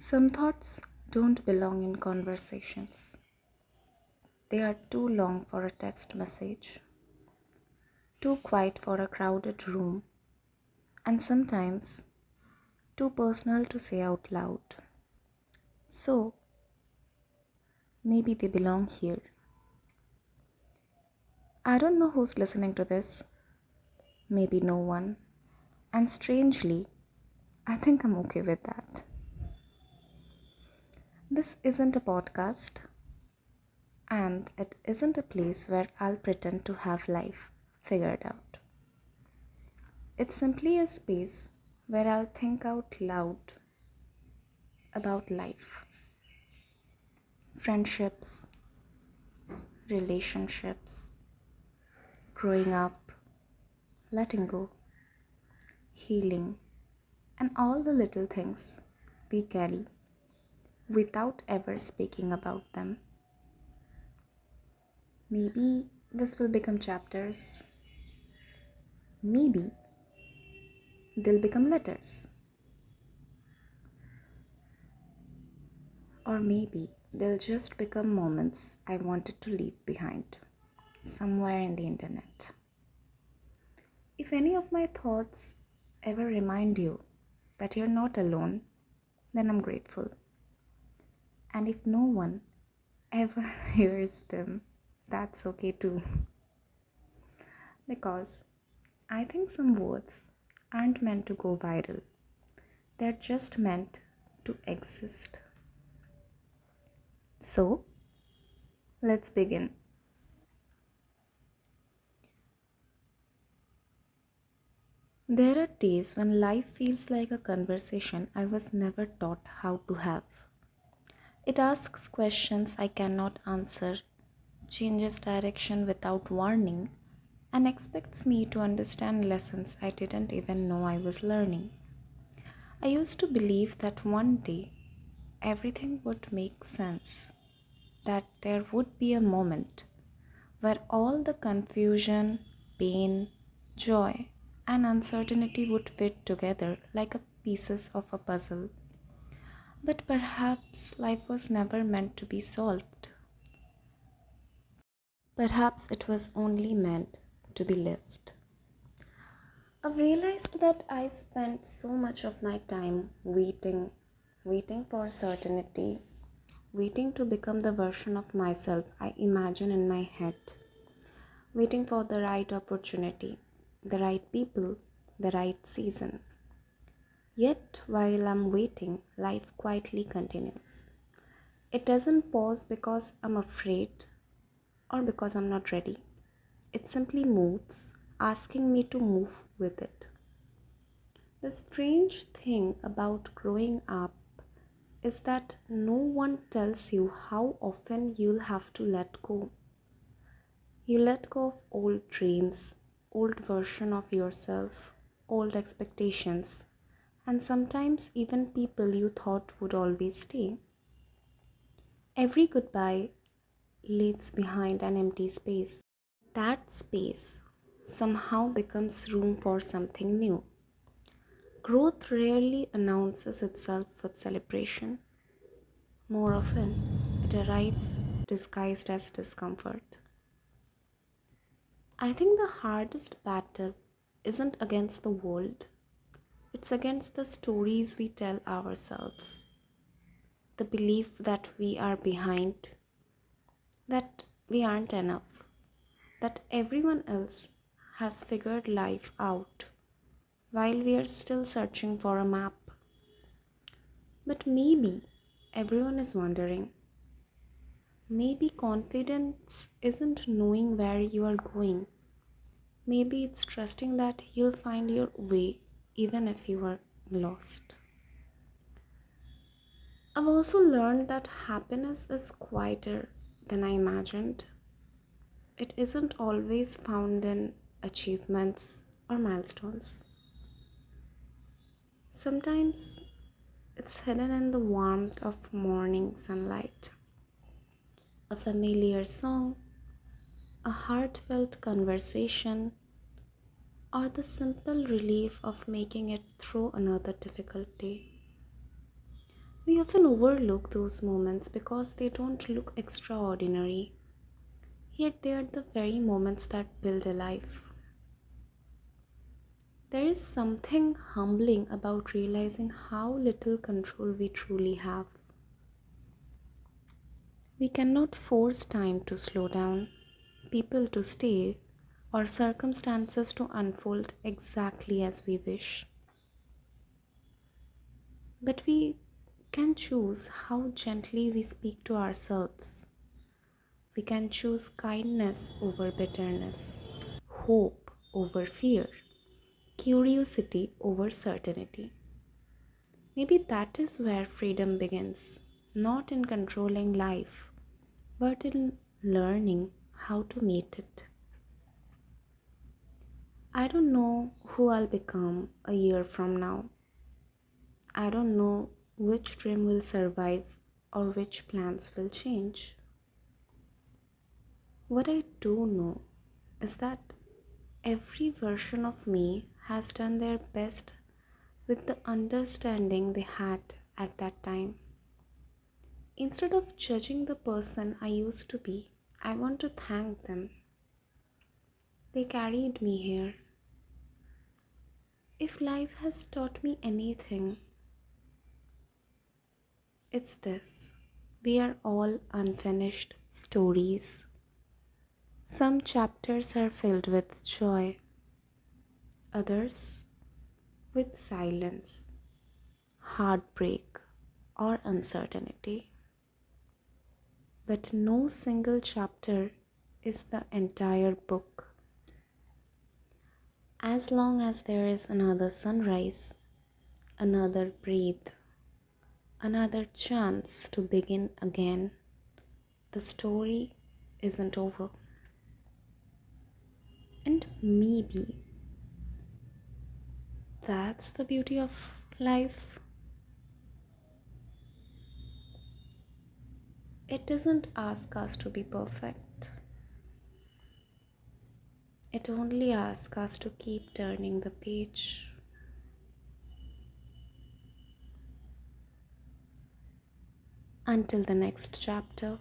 Some thoughts don't belong in conversations. They are too long for a text message, too quiet for a crowded room, and sometimes too personal to say out loud. So, maybe they belong here. I don't know who's listening to this. Maybe no one. And strangely, I think I'm okay with that. This isn't a podcast, and it isn't a place where I'll pretend to have life figured out. It's simply a space where I'll think out loud about life, friendships, relationships, growing up, letting go, healing, and all the little things we carry without ever speaking about them. Maybe this will become chapters. Maybe they'll become letters. Or maybe they'll just become moments I wanted to leave behind somewhere in the internet. If any of my thoughts ever remind you that you're not alone, then I'm grateful. And if no one ever hears them, that's okay too. Because I think some words aren't meant to go viral, they're just meant to exist. So, let's begin. There are days when life feels like a conversation I was never taught how to have. It asks questions I cannot answer, changes direction without warning, and expects me to understand lessons I didn't even know I was learning. I used to believe that one day everything would make sense, that there would be a moment where all the confusion, pain, joy, and uncertainty would fit together like a pieces of a puzzle. But perhaps life was never meant to be solved. Perhaps it was only meant to be lived. I've realized that I spent so much of my time waiting for certainty, waiting to become the version of myself I imagine in my head, waiting for the right opportunity, the right people, the right season. Yet, while I'm waiting, life quietly continues. It doesn't pause because I'm afraid or because I'm not ready. It simply moves, asking me to move with it. The strange thing about growing up is that no one tells you how often you'll have to let go. You let go of old dreams, old version of yourself, old expectations, and sometimes even people you thought would always stay. Every goodbye leaves behind an empty space. That space somehow becomes room for something new. Growth rarely announces itself with celebration. More often, it arrives disguised as discomfort. I think the hardest battle isn't against the world, it's against the stories we tell ourselves. The belief that we are behind, that we aren't enough, that everyone else has figured life out while we are still searching for a map. But maybe everyone is wondering. Maybe confidence isn't knowing where you are going. Maybe it's trusting that you'll find your way even if you are lost. I've also learned that happiness is quieter than I imagined. It isn't always found in achievements or milestones. Sometimes it's hidden in the warmth of morning sunlight, a familiar song, a heartfelt conversation, or the simple relief of making it through another difficult day. We often overlook those moments because they don't look extraordinary, yet they are the very moments that build a life. There is something humbling about realizing how little control we truly have. We cannot force time to slow down, people to stay, or circumstances to unfold exactly as we wish. But we can choose how gently we speak to ourselves. We can choose kindness over bitterness, hope over fear, curiosity over certainty. Maybe that is where freedom begins, not in controlling life, but in learning how to meet it. I don't know who I'll become a year from now. I don't know which dream will survive or which plans will change. What I do know is that every version of me has done their best with the understanding they had at that time. Instead of judging the person I used to be, I want to thank them. They carried me here. If life has taught me anything, it's this. We are all unfinished stories. Some chapters are filled with joy, others with silence, heartbreak, or uncertainty. But no single chapter is the entire book. As long as there is another sunrise, another breath, another chance to begin again, the story isn't over. And maybe that's the beauty of life. It doesn't ask us to be perfect, it only asks us to keep turning the page. Until the next chapter.